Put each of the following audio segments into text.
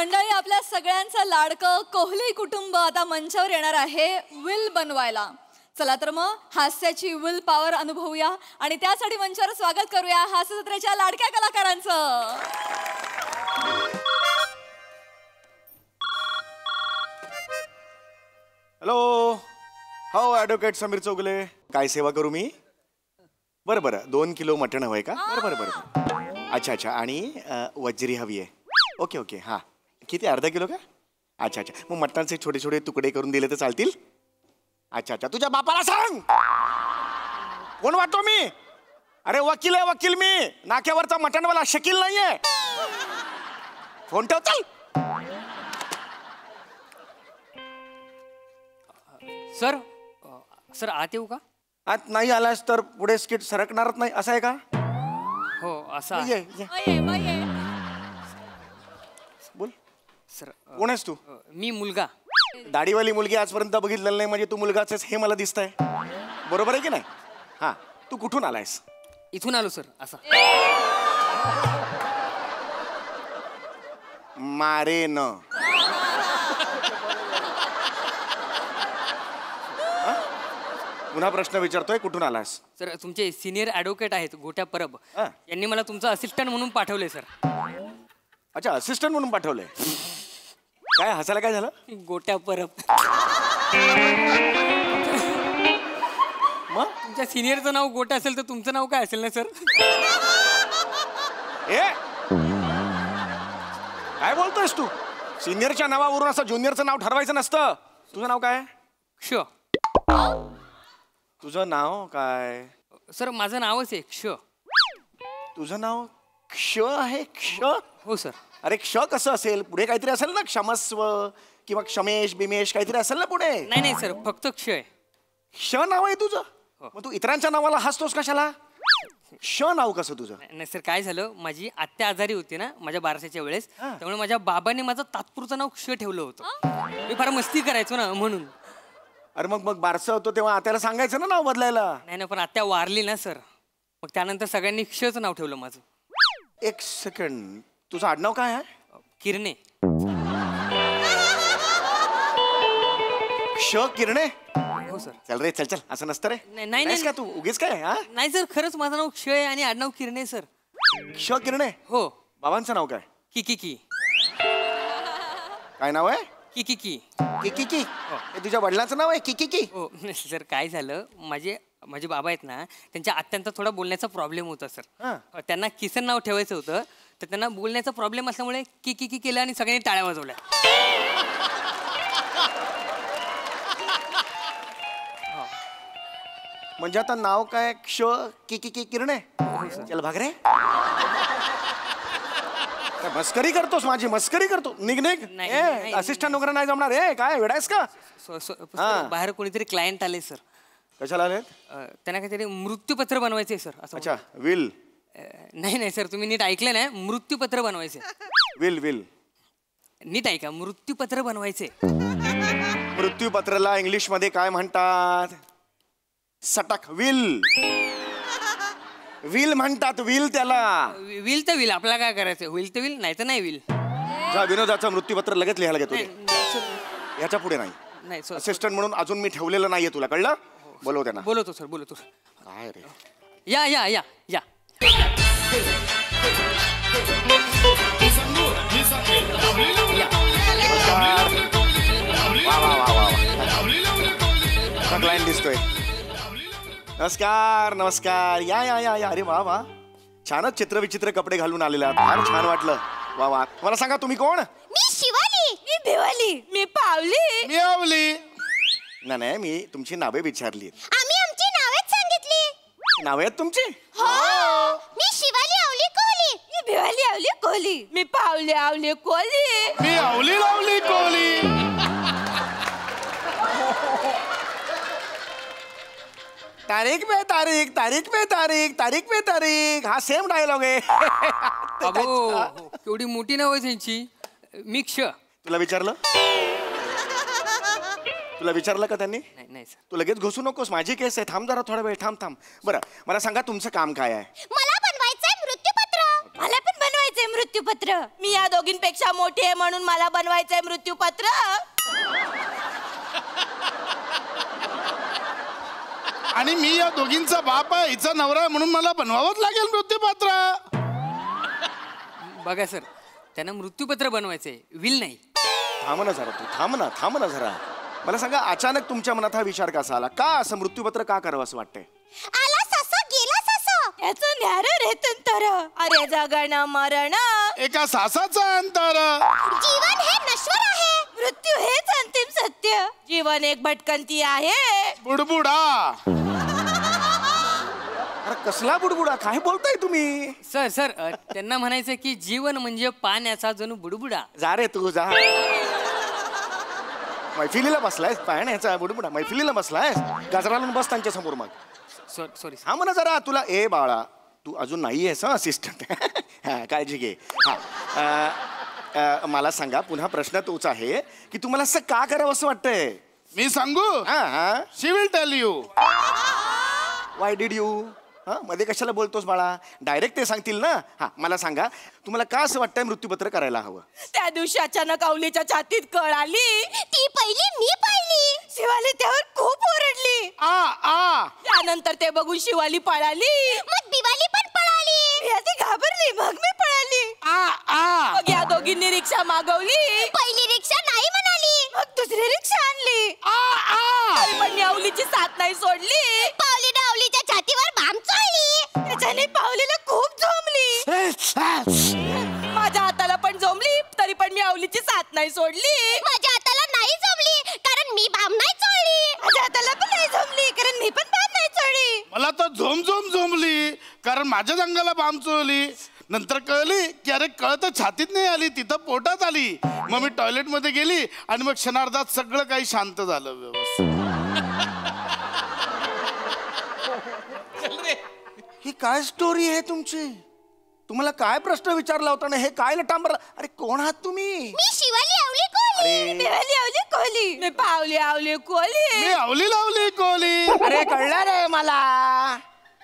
मंडळी, आपल्या सगळ्यांचं लाडकं कोहली कुटुंब आता मंचावर येणार आहे विल बनवायला. चला तर मग हास्याची विल पॉवर अनुभवूया आणि त्यासाठी मंचावर स्वागत करूया हास्य जत्रेच्या लाडक्या कलाकारांचं. हॅलो, हो ॲडव्होकेट समीर चौगुले, काय सेवा करू मी? बरं बरं, 2 किलो मटण हवं आहे का? बरं बरं बरं. अच्छा अच्छा, आणि वजरी हवी आहे. ओके ओके, हां. किती, अर्धा किलो का? अच्छा अच्छा, मग मटणाचे छोटे छोटे तुकडे करून दिले तर चालतील? अच्छा अच्छा, तुझ्या बापाला सांग. कोण वाटतो मी? अरे वकील आहे, वकील मी. नाक्यावरचा मटणवाला शकील नाहीये. फोन ठेव, चल. सर सर आत येऊ का? आत नाही आलास तर पुढे स्किट सरकणारच नाही, असं आहे का? हो असं ये ये. बोल. सर कोण आहेस तू? मी मुलगा. दाढीवाली मुलगी आजपर्यंत बघितलेलं नाही म्हणजे तू मुलगाच आहेस हे मला दिसतंय. बरोबर आहे की नाही? हा, तू कुठून आलायस? इथून आलो सर. असं मारे न. पुन्हा प्रश्न विचारतोय, कुठून आलास? सर तुमचे सिनियर ॲडव्होकेट आहेत गोट्या परब, हा. यांनी मला तुमचं असिस्टंट म्हणून पाठवले सर. अच्छा, असिस्टंट म्हणून पाठवलंय. काय हसायला काय झालं? गोट्या परब. मग तुमच्या सिनियरचं नाव गोट्या असेल तर तुमचं नाव काय असेल ना सर? ए, काय बोलतोयस तू? सिनियरच्या नावावरून असं ज्युनियरचं नाव ठरवायचं नसतं. तुझं नाव काय? क्ष. तुझं नाव काय? सर माझं नावच आहे क्ष. तुझं नाव क्ष आहे? क्ष? हो सर. अरे क्ष कसं असेल? पुढे काहीतरी असेल ना, क्षमस्व किंवा क्षमेश बिमेश काहीतरी असेल ना पुढे. नाही नाही सर, फक्त क्ष आहे. क्ष नाव आहे तुझं? मग तू इतरांच्या नावाला हसतोस कशाला? क्ष नाव कसं तुझं? नाही सर, काय झालं, माझी आत्या आजारी होती ना माझ्या बारशाच्या वेळेस, हा. त्यामुळे माझ्या बाबांनी माझं तात्पुरतं नाव क्ष ठेवलं होतं. मी फार मस्ती करायचो ना म्हणून. अरे मग बारसं होतो तेव्हा आत्याला सांगायचं ना नाव बदलायला. नाही ना, पण आत्या वारली ना सर, मग त्यानंतर सगळ्यांनी क्षच नाव ठेवलं माझं. एक सेकंड, तुझं आडनाव काय आहे? किरणे. क्ष किरणे? हो सर. चल रे, चल चल, असं नसतं रे. नाही नाहीस का तू उगीच काय? हा, नाही सर, खरंच माझं नाव क्ष आहे आणि आडनाव किरणे सर. क्ष किरणे? हो. बाबांचं नाव काय? की. काय नाव आहे? की. किकी. हे तुझ्या वडिलांचं नाव आहे किकी? हो सर, काय झालं, माझे बाबा आहेत ना, त्यांच्या आत्यांचा थोडा बोलण्याचा प्रॉब्लेम होता हा. सर. त्यांना किसन नाव ठेवायचं होतं, तर त्यांना बोलण्याचा प्रॉब्लेम असल्यामुळे की केलं आणि सगळ्यांनी टाळ्या वाजवल्या. म्हणजे आता नाव काय? क्ष किकी किरणे? चल भाग रे. काय मस्करी करतोस? माझी मस्करी करतो? निघ. नाही. असिस्टंट वगैरे नाही जमणार. ए काय वेडायस का? सर, बाहेर कोणीतरी क्लायंट आले सर. कशाला आलेत? त्यांना काहीतरी मृत्यूपत्र बनवायचे सर. असं. अच्छा, विल. नाही सर, तुम्ही नीट ऐकलं नाही, मृत्यूपत्र बनवायचे. विल. नीट ऐका, मृत्यूपत्र बनवायचे. मृत्यूपत्राला इंग्लिश मध्ये काय म्हणतात? सटक. विल म्हणतात. विल त्याला. विल तर विल, आपल्याला काय करायचं? विल तर विल, नाही तर नाही विल. जा, विनोदाचं मृत्यूपत्र लगेच लिहायला घेतो. ह्याच्या पुढे नाही. नाही सर. असिस्टंट म्हणून अजून मी ठेवलेलं नाहीये, तुला कळलं? बोलव त्यांना. बोलवतो सर. काय रे? या. क्लायंट दिसतोय. नमस्कार. या. अरे वा, छानच चित्रविचित्र कपडे घालून आलेले आहात. फार छान वाटलं. वा. मला सांगा, तुम्ही कोण? मी शिवाली. मी भिवाली. मी पावली. मी आवली. नाही, मी तुमची नावे विचारली. आम्ही आमची नावेच सांगितली. नावे आहेत तुमची? हो. मी शिवाली आवली कोहली. मी भिवाली आवली कोहली. मी पावली आवली कोहली. मी आवली लावली कोहली. तारीख पे तारीख. हा सेम डायलॉग आहे. अबो, केवढी मोठी नाव आहे त्यांची. मी क्ष. तुला विचारलं का त्यांनी? नाही सर. तू लगेच घुसू नकोस, माझी केस आहे. थांब जरा, थोडा वेळ थांब. बरं, मला सांगा तुमचं काम काय आहे? मला बनवायचंय मृत्यूपत्र. मला पण बनवायचंय मृत्यूपत्र. मी या दोघींपेक्षा मोठी आहे म्हणून मला बनवायचंय मृत्यूपत्र. आणि मी या दोघींचा बाप आहे, हिचा नवरा आहे म्हणून मला बनवावंच लागेल मृत्यूपत्र. बघा सर, त्यांना मृत्यूपत्र बनवायचंय, विल नाही. थांब ना जरा, तू थांब ना जरा. मला सांगा, अचानक तुमच्या मनात हा विचार कसा आला? का असं मृत्यूपत्र का करावं असं वाटतंय? आला ससा गेला ससा, याचं न्यारं रेतंतर. अरे जगणं मरण, एका सासाचा अंतर. जीवन हे नश्वर आहे, मृत्यू हेच अंतिम सत्य. जीवन एक भटकंती आहे. बुडबुडा. अरे कसला बुडबुडा? काय बोलताय तुम्ही? सर त्यांना म्हणायचं की जीवन म्हणजे पाण्याचा जणू बुडबुडा. जा रे तू जा. मैफिलीला बसलायस, पाण्याचा बुडबुडा मैफिलीला बसलायस. गजरा लावून बस त्यांच्या समोर. मग सॉरी. हा म्हणा जरा, तुला ए बाळा, तू अजून नाही आहेस हा असिस्टंट. हा, काळजी घे. हा, मला सांगा, पुन्हा प्रश्न तोच आहे की तुम्हाला असं का करावं असं वाटतंय? मी सांगू? हा, she will tell you. Why did you? हा, मध्ये कशाला बोलतोस बाळा? डायरेक्ट ते सांगतील ना. हा, मला सांगा, तुम्हाला का असं वाटतंय मृत्यूपत्र करायला हवं? त्या दिवशी अचानक अवलीच्या छातीत कळ आली. ती पहिली मी पाहिली. शिवाली त्यावर खूप ओरडली. त्यानंतर ते बघून शिवाली पळाली. मग दिवाली पण पळाली. मी अशी घाबरली, मग मी पळाली. मग या दोघींनी रिक्षा मागवली. पहिली रिक्षा नाही म्हणाली, मग दुसरी रिक्षा आणली. तरी पण मी अवलीची साथ नाही सोडली. पावलीने अवलीच्या छातीवर बाम चोळली. त्याच्याने पावलीला खूप झोंबली. माझ्या हाताला पण झोंबली, तरी पण मी अवलीची साथ नाही सोडली. माझ्या हाताला नाही झोंबली कारण मी बाम नाही चोळली. माझ्या हाताला पण नाही झोंबली कारण मी पण बाम नाही चोळली. मला तर झोंबली कारण माझ्या अंगाला बाम चोळली. नंतर कळली की अरे कळ तर छातीत नाही आली, तिथं पोटात आली. मग मी टॉयलेट मध्ये गेली आणि मग क्षणार्धात सगळं काही शांत झालं व्यवस्थित. ही काय स्टोरी आहे तुमची? तुम्हाला काय प्रश्न विचारला होता ना? हे काय लटांबर? अरे कोण आहात तुम्ही? मी शिवाली आवली कोली. मी आवली कोली. मी पावली आवली कोली. मी आवली लावली कोली. अरे कळलं रे मला.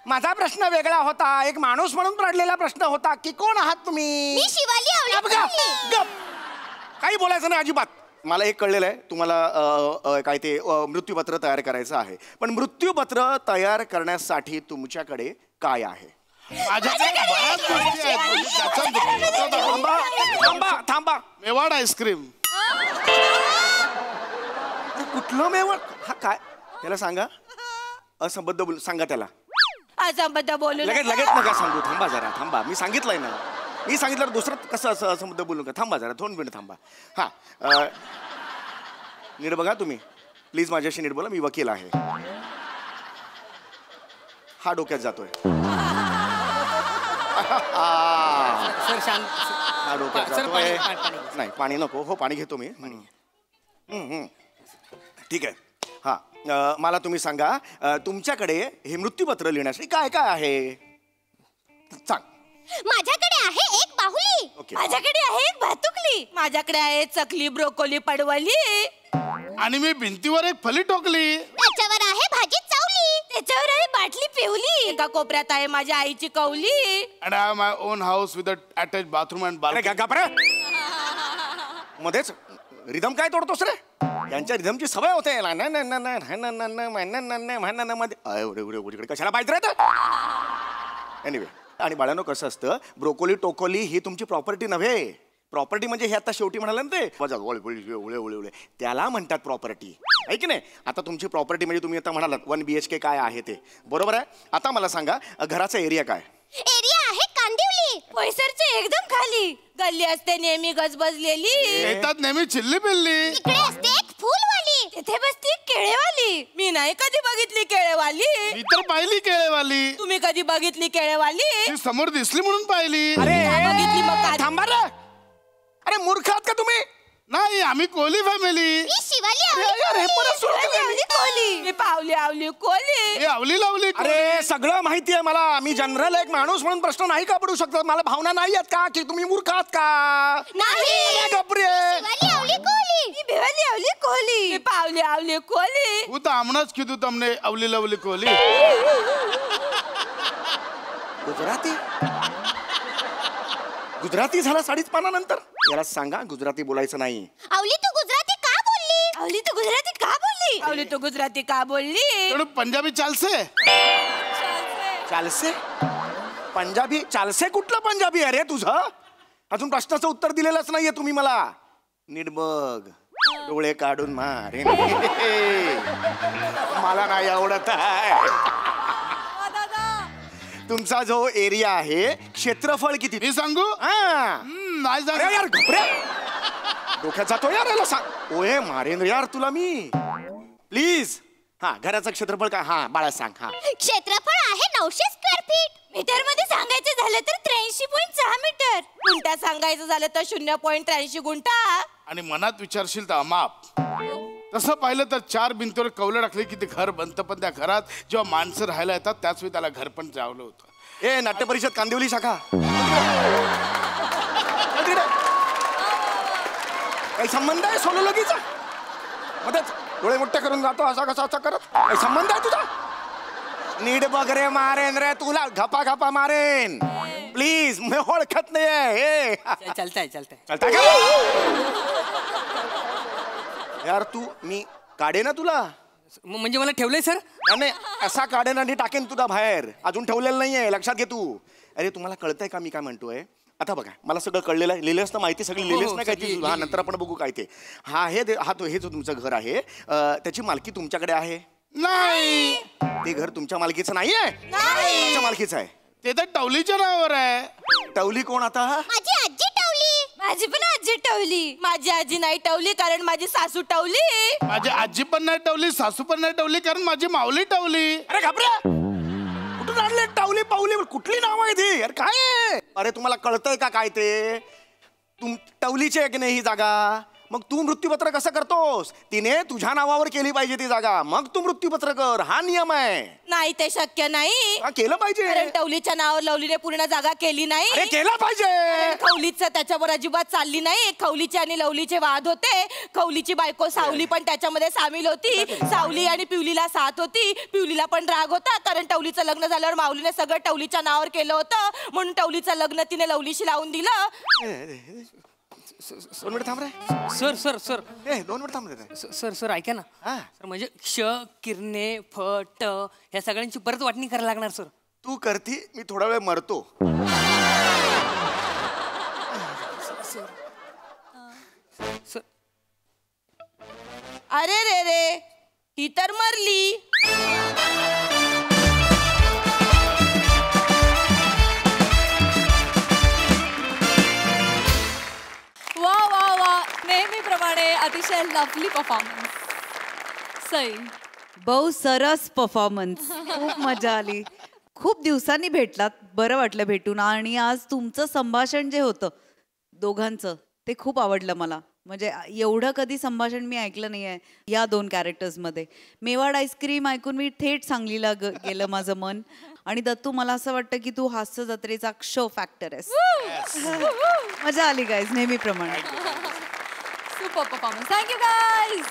माझा प्रश्न वेगळा होता, एक माणूस म्हणून पडलेला प्रश्न होता की कोण आहात तुम्ही? मी शिवाली आवली कोली. काही बोलायचं नाही अजिबात. मला एक कळलेलं आहे, तुम्हाला काय ते मृत्यूपत्र तयार करायचं आहे. पण मृत्यूपत्र तयार करण्यासाठी तुमच्याकडे काय आहे? माझ्याकडे बऱ्याच गोष्टी आहेत, म्हणजे ज्याचा मृत्यूपत्र थांबा थांबा थांबा. मेवाड आईस्क्रीम. कुठलं मेवण? हा काय? त्याला सांगा असंबद्ध बोल. सांगा त्याला असंबद्ध बोलू लगेच नका सांगू. थांबा जरा, थांबा. मी सांगितलंय ना. मी सांगितलं दुसरं कसं असं असंबद्ध बोलू नका. थांबा जरा, 2 मिनिट थांबा. हा, नीट बघा तुम्ही प्लीज, माझ्याशी नीट बोला. मी वकील आहे. हा डोक्यात जातोय. सर शांत. हा डोक्यात सर, जातोय. पाणी. नाही पाणी नको. हो पाणी घेतो मी. ठीक आहे. हा, मला तुम्ही सांगा, तुमच्याकडे हे मृत्यूपत्र लिहिण्यासाठी काय काय आहे? सांग. माझ्याकडे आहे एक बाहुली. ओके. माझ्याकडे आहे एक भातुकली. माझ्याकडे आहे चकली, ब्रोकोली, पडवली. आणि मी भिंतीवर एक फली टोकली. त्याच्यावर आहे भाजी चावली. त्याच्यावर आहे बाटली पिवली. एका कोपऱ्यात आहे माझ्या आईची कवली. And I have my own house with attach bathroom and अरे बाल्कनी. गापरे, मध्येच रिदम काय तोडतोस रे? यांच्या रिदमची सवय होते. मध्ये कशाला पाहिजे रे? एनिवे, आणि बाळांनो कसं असतं, ब्रोकोली टोकोली ही तुमची प्रॉपर्टी नव्हे. प्रॉपर्टी म्हणजे हे आता शेवटी म्हणाला ना ते उळे त्याला म्हणतात प्रॉपर्टी, आहे की नाही? आता तुमची प्रॉपर्टी म्हणजे तुम्ही आता म्हणालात 1 BHK काय आहे ते, बरोबर आहे? आता मला सांगा, घराचा एरिया काय? एरिया आहे कांदिवली. पैसरचे एकदम खाली. गल्ली असते नेहमी गजबजलेली. येतात नेहमी चिल्ली पिल्ली. इकडे असते एक फुलवाली. तिथे बसते केळेवाली. मी नाही कधी बघितली केळेवाली. मी तर पाहिली केळेवाली. तुम्ही कधी बघितली केळेवाली? ती समोर दिसली म्हणून पाहिली. अरे बघितली मग काय? थांबा रे. अरे मूर्ख आहात का तुम्ही? नाही, आम्ही कोली फॅमिली. मी शिवाली अरे, परत सुरू केलं. आवली कोली. मी पावली आवली कोली. मी आवली लावली. अरे सगळं माहिती आहे मला. मी जनरल एक माणूस म्हणून प्रश्न नाही का पडू शकतो? मला भावना नाही आहेत का की तुम्ही मूर्ख आहात का? नाही. गप्रे. शिवाली आवली कोली. मी भिवाली आवली कोली. मी पावली आवली कोली. હું તો હમણાં જ કીધું તમને અવલી લવલી કોલી. गुजराती गुजराती झाला 5.5 नंतर. याला सांगा गुजराती बोलायचं नाही. आवली तू गुजराती का बोलली? आवली तू गुजराती का बोलली? आवली तू गुजराती का बोलली? तेणू पंजाबी चालसे. चालसे पंजाबी चालसे कुठलं पंजाबी अरे तुझं? अजून प्रश्नाचं उत्तर दिलेलंच नाहीये तुम्ही मला. नीट बघ, डोळे काढून मारे. मला नाही आवडत आहे. तुमचा जो एरिया आहे क्षेत्रफळ किती? मी सांगू? हा. नाही अरे सांग. यार घबरे. डोक्यात जातो यार याला सांग. ओए मारेन रे यार तुला मी. प्लीज. हा घराचं क्षेत्रफळ काय? हा बाळा सांग. हा क्षेत्रफळ आहे 900 स्क्वेअर फीट. मीटर मध्ये सांगायचं झालं तर 83.6 मीटर. गुंठा सांगायचं झालं तर 0.83 गुंठा. आणि मनात विचारशील तर अमाप. तसं पाहिलं तर 4 भिंतीवर कौलं टाकले की ते घर बनतं, पण त्या घरात जेव्हा माणसं राहायला येतात त्याच वेळी त्याला घर पण जावलं होतं. ए नाट्य परिषद कांदिवली शाखा. काही संबंध आहे सोलोलॉजीचा? मध्येच डोळे मोठे करून जातो असा कसा असा करत. काही संबंध आहे तुझा? नीट बघ रे मारेन रे तुला. घपा घपा मारेन. प्लीज मी ओळखत नाहीये. चालतंय चालतंय का? यार तू मी काढे ना तुला. म्हणजे मला ठेवलंय सर? नाही असा काढेन आणि टाकेन तुला बाहेर. अजून ठेवलेलं नाहीये, लक्षात घे तू. अरे तुम्हाला कळतंय का मी काय म्हणतोय? आता बघा मला सगळं कळलेलं आहे. लिहिलंस ना माहिती सगळी लिहिलेस ना काय ती? हा नंतर आपण बघू काय ते. हा हे जो तुमचं घर आहे त्याची मालकी तुमच्याकडे आहे? नाही, ते घर तुमच्या मालकीचं नाहीये? तुमच्या मालकीचं आहे. ते तर टवलीच्या नावावर आहे. टवली कोण आता? माझी आजी टवली. माझी पण आजी टवली. माझी आजी नाही टवली कारण माझी सासू टवली. माझी आजी पण नाही टवली, सासू पण नाही टवली कारण माझी माऊली टवली. अरे घाबरे. कुठून आणले टवली पावली? कुठली नाव आहे ती? अरे काय आहे? अरे तुम्हाला कळतंय का काय ते? टवलीची आहे की नाही ही जागा? मग तू मृत्यूपत्र कसं करतोस? तिने तुझ्या नावावर केली पाहिजे ती जागा, मग तू मृत्यूपत्र कर. हा नियम आहे. नाही ते शक्य नाही. हा केलं पाहिजे. कारण टवलीच्या नावावर लवलीने पूर्ण जागा केली नाही. अरे केलं पाहिजे. खवलीचं त्याच्यावर अजिबात चालली नाही. खवलीचे आणि लवलीचे वाद होते. खवलीची बायको सावली पण त्याच्यामध्ये सामील होती. सावली आणि पिवलीला साथ होती. पिवलीला पण राग होता कारण टवलीचं लग्न झाल्यावर माऊलीने सगळं टवलीच्या नावावर केलं होतं. म्हणून टवलीचं लग्न तिने लवलीशी लावून दिलं. 2 मिनिट थांब रे. सर 2 मिनिट थांब रे. सर ऐका ना. हा. सर म्हणजे क्ष किरणे फ ट ह्या सगळ्यांची परत वाटणी करायला लागणार सर. तू करती मी थोडा वेळ मरतो. सर अरे रे रे ही तर मरली. वा वा वा. नेहमीप्रमाणे अतिशय लवली परफॉर्मन्स. सई बहु सरस परफॉर्मन्स. खूप मजा आली. खूप दिवसांनी भेटलात, बरं वाटलं भेटून. आणि आज तुमचं संभाषण जे होतं दोघांचं ते खूप आवडलं मला. म्हणजे एवढं कधी संभाषण मी ऐकलं नाही आहे या 2 कॅरेक्टर्समध्ये. मेवाड आईस्क्रीम ऐकून मी थेट सांगलीला गेलं माझं मन. आणि दत्तू मला असं वाटतं की तू हास्य जत्रेचा शो फॅक्टर आहेस. मजा आली गाईज नेहमीप्रमाणे. Super performance. Thank you guys.